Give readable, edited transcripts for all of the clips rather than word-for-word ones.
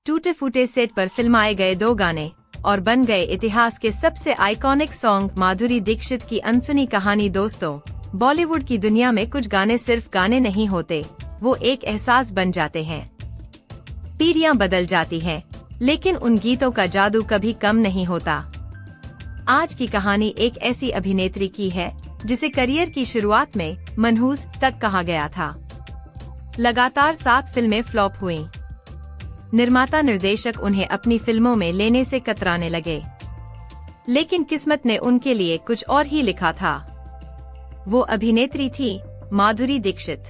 टूटे फूटे सेट पर फिल्माए गए 2 गाने और बन गए इतिहास के सबसे आइकॉनिक सॉन्ग। माधुरी दीक्षित की अनसुनी कहानी। दोस्तों, बॉलीवुड की दुनिया में कुछ गाने सिर्फ गाने नहीं होते, वो एक एहसास बन जाते हैं। पीढ़ियां बदल जाती हैं, लेकिन उन गीतों का जादू कभी कम नहीं होता। आज की कहानी एक ऐसी अभिनेत्री की है जिसे करियर की शुरुआत में मनहूस तक कहा गया था। लगातार 7 फिल्में फ्लॉप हुईं। निर्माता निर्देशक उन्हें अपनी फिल्मों में लेने से कतराने लगे, लेकिन किस्मत ने उनके लिए कुछ और ही लिखा था। वो अभिनेत्री थी माधुरी दीक्षित।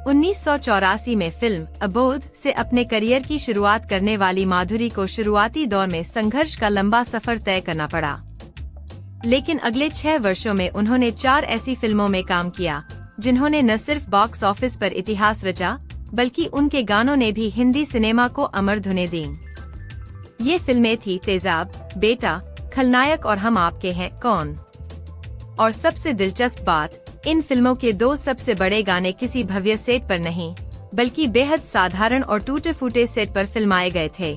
1984 में फिल्म अबोध से अपने करियर की शुरुआत करने वाली माधुरी को शुरुआती दौर में संघर्ष का लंबा सफर तय करना पड़ा, लेकिन अगले 6 वर्षों में उन्होंने 4 ऐसी फिल्मों में काम किया जिन्होंने न सिर्फ बॉक्स ऑफिस पर इतिहास रचा, बल्कि उनके गानों ने भी हिंदी सिनेमा को अमर धुनें दीं। ये फिल्में थी तेजाब, बेटा, खलनायक और हम आपके हैं कौन। और सबसे दिलचस्प बात, इन फिल्मों के 2 सबसे बड़े गाने किसी भव्य सेट पर नहीं, बल्कि बेहद साधारण और टूटे फूटे सेट पर फिल्माए गए थे।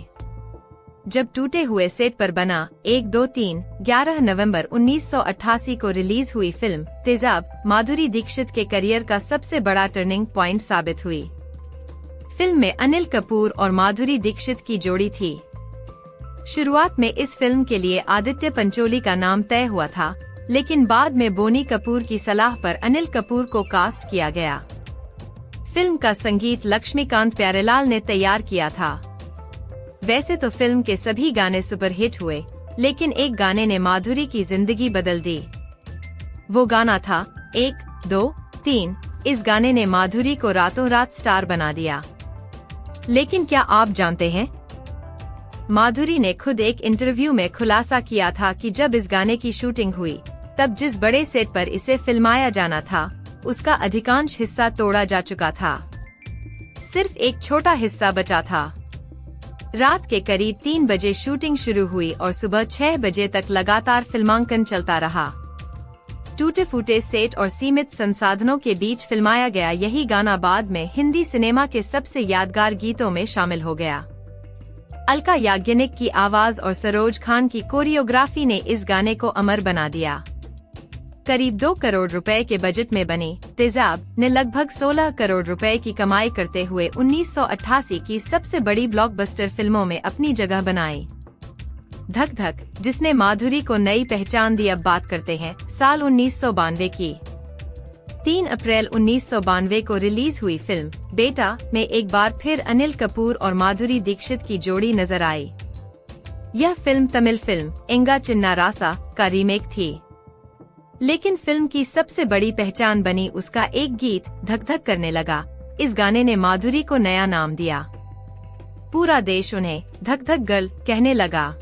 जब टूटे हुए सेट पर बना 1, 2, 3, 11 नवंबर 1988 को रिलीज हुई फिल्म तेजाब माधुरी दीक्षित के करियर का सबसे बड़ा टर्निंग पॉइंट साबित हुई। फिल्म में अनिल कपूर और माधुरी दीक्षित की जोड़ी थी। शुरुआत में इस फिल्म के लिए आदित्य पंचोली का नाम तय हुआ था, लेकिन बाद में बोनी कपूर की सलाह पर अनिल कपूर को कास्ट किया गया। फिल्म का संगीत लक्ष्मीकांत प्यारेलाल ने तैयार किया था। वैसे तो फिल्म के सभी गाने सुपरहिट हुए, लेकिन एक गाने ने माधुरी की जिंदगी बदल दी। वो गाना था 1, 2, 3। इस गाने ने माधुरी को रातों रात स्टार बना दिया। लेकिन क्या आप जानते हैं, माधुरी ने खुद एक इंटरव्यू में खुलासा किया था कि जब इस गाने की शूटिंग हुई, तब जिस बड़े सेट पर इसे फिल्माया जाना था, उसका अधिकांश हिस्सा तोड़ा जा चुका था। सिर्फ एक छोटा हिस्सा बचा था। रात के करीब 3 बजे शूटिंग शुरू हुई और सुबह 6 बजे तक लगातार फिल्मांकन चलता रहा। टूटे फूटे सेट और सीमित संसाधनों के बीच फिल्माया गया यही गाना बाद में हिंदी सिनेमा के सबसे यादगार गीतों में शामिल हो गया। अलका याग्निक की आवाज और सरोज खान की कोरियोग्राफी ने इस गाने को अमर बना दिया। करीब 2 करोड़ रुपए के बजट में बनी तेजाब ने लगभग 16 करोड़ रुपए की कमाई करते हुए 1988 की सबसे बड़ी ब्लॉकबस्टर फिल्मों में अपनी जगह बनाई। धक धक, जिसने माधुरी को नई पहचान दी। अब बात करते हैं साल 1992 की। 3 अप्रैल 1992 को रिलीज हुई फिल्म बेटा में एक बार फिर अनिल कपूर और माधुरी दीक्षित की जोड़ी नजर आई। यह फिल्म तमिल फिल्म एंगा चिन्ना रासा का रीमेक थी, लेकिन फिल्म की सबसे बड़ी पहचान बनी उसका एक गीत धक धक करने लगा। इस गाने ने माधुरी को नया नाम दिया। पूरा देश उन्हें धक धक गर्ल कहने लगा।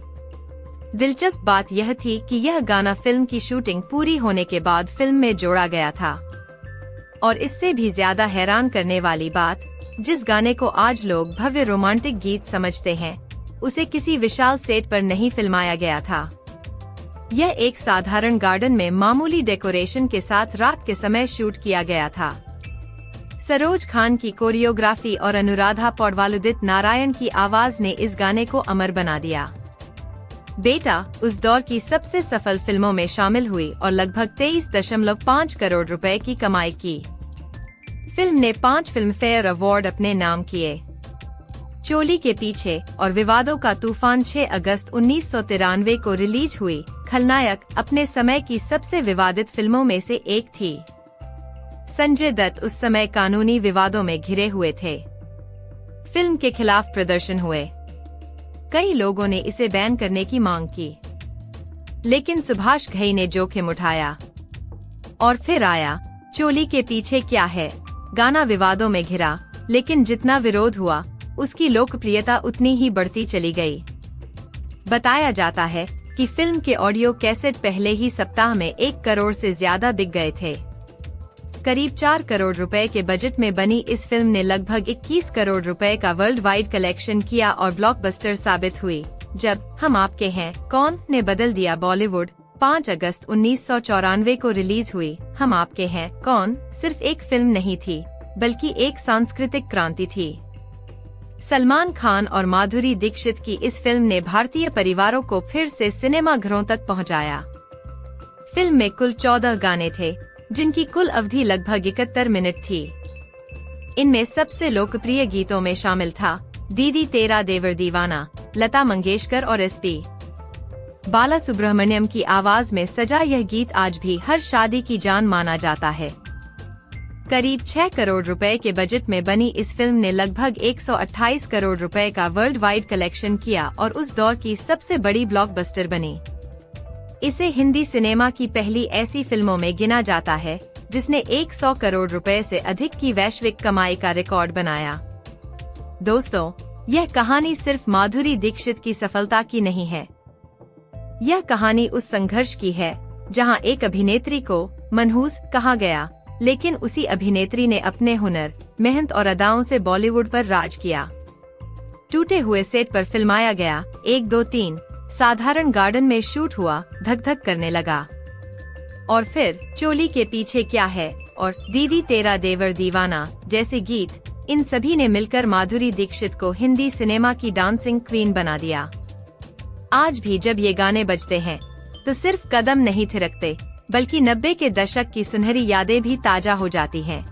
दिलचस्प बात यह थी कि यह गाना फिल्म की शूटिंग पूरी होने के बाद फिल्म में जोड़ा गया था। और इससे भी ज्यादा हैरान करने वाली बात, जिस गाने को आज लोग भव्य रोमांटिक गीत समझते हैं, उसे किसी विशाल सेट पर नहीं फिल्माया गया था। यह एक साधारण गार्डन में मामूली डेकोरेशन के साथ रात के समय शूट किया गया था। सरोज खान की कोरियोग्राफी और अनुराधा पौडवाल-उदित नारायण की आवाज ने इस गाने को अमर बना दिया। बेटा उस दौर की सबसे सफल फिल्मों में शामिल हुई और लगभग 23.5 करोड़ रुपए की कमाई की। फिल्म ने 5 फिल्म फेयर अवार्ड अपने नाम किए। चोली के पीछे और विवादों का तूफान 6 अगस्त 1993 को रिलीज हुई खलनायक अपने समय की सबसे विवादित फिल्मों में से एक थी। संजय दत्त उस समय कानूनी विवादों में घिरे हुए थे। फिल्म के खिलाफ प्रदर्शन हुए। कई लोगों ने इसे बैन करने की मांग की, लेकिन सुभाष घई ने जोखिम उठाया। और फिर आया चोली के पीछे क्या है। गाना विवादों में घिरा, लेकिन जितना विरोध हुआ, उसकी लोकप्रियता उतनी ही बढ़ती चली गई। बताया जाता है कि फिल्म के ऑडियो कैसेट पहले ही सप्ताह में 1 करोड़ से ज्यादा बिक गए थे। करीब 4 करोड़ रुपए के बजट में बनी इस फिल्म ने लगभग 21 करोड़ रुपए का वर्ल्ड वाइड कलेक्शन किया और ब्लॉकबस्टर साबित हुई, जब हम आपके हैं कौन ने बदल दिया बॉलीवुड। 5 अगस्त 1994 को रिलीज हुई हम आपके हैं कौन सिर्फ एक फिल्म नहीं थी, बल्कि एक सांस्कृतिक क्रांति थी। सलमान खान और माधुरी दीक्षित की इस फिल्म ने भारतीय परिवारों को फिर से सिनेमा घरों तक पहुंचाया। फिल्म में कुल 14 गाने थे, जिनकी कुल अवधि लगभग 71 मिनट थी। इनमें सबसे लोकप्रिय गीतों में शामिल था दीदी तेरा देवर दीवाना, लता मंगेशकर और एसपी बालासुब्रमण्यम की आवाज में सजा यह गीत आज भी हर शादी की जान माना जाता है। करीब 6 करोड़ रुपए के बजट में बनी इस फिल्म ने लगभग 128 करोड़ रुपए का वर्ल्ड वाइड कलेक्शन किया और उस दौर की सबसे बड़ी ब्लॉकबस्टर बनी। इसे हिंदी सिनेमा की पहली ऐसी फिल्मों में गिना जाता है जिसने 100 करोड़ रुपए से अधिक की वैश्विक कमाई का रिकॉर्ड बनाया। दोस्तों, यह कहानी सिर्फ माधुरी दीक्षित की सफलता की नहीं है। यह कहानी उस संघर्ष की है जहां एक अभिनेत्री को मनहूस कहा गया, लेकिन उसी अभिनेत्री ने अपने हुनर, मेहनत और अदाओं से बॉलीवुड पर राज किया। टूटे हुए सेट पर फिल्माया गया 1, 2, 3 साधारण गार्डन में शूट हुआ, धक धक करने लगा। और फिर चोली के पीछे क्या है और दीदी तेरा देवर दीवाना जैसे गीत, इन सभी ने मिलकर माधुरी दीक्षित को हिंदी सिनेमा की डांसिंग क्वीन बना दिया। आज भी जब ये गाने बजते हैं तो सिर्फ कदम नहीं थिरकते, बल्कि 90 के दशक की सुनहरी यादें भी ताजा हो जाती हैं।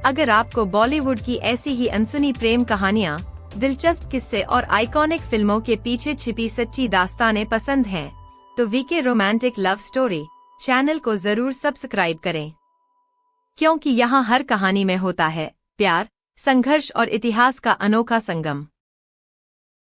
अगर आपको बॉलीवुड की ऐसी ही अनसुनी प्रेम कहानियां, दिलचस्प किस्से और आइकॉनिक फिल्मों के पीछे छिपी सच्ची दास्तानें पसंद हैं, तो VK romantic love story channel को जरूर सब्सक्राइब करें, क्योंकि यहाँ हर कहानी में होता है प्यार, संघर्ष और इतिहास का अनोखा संगम।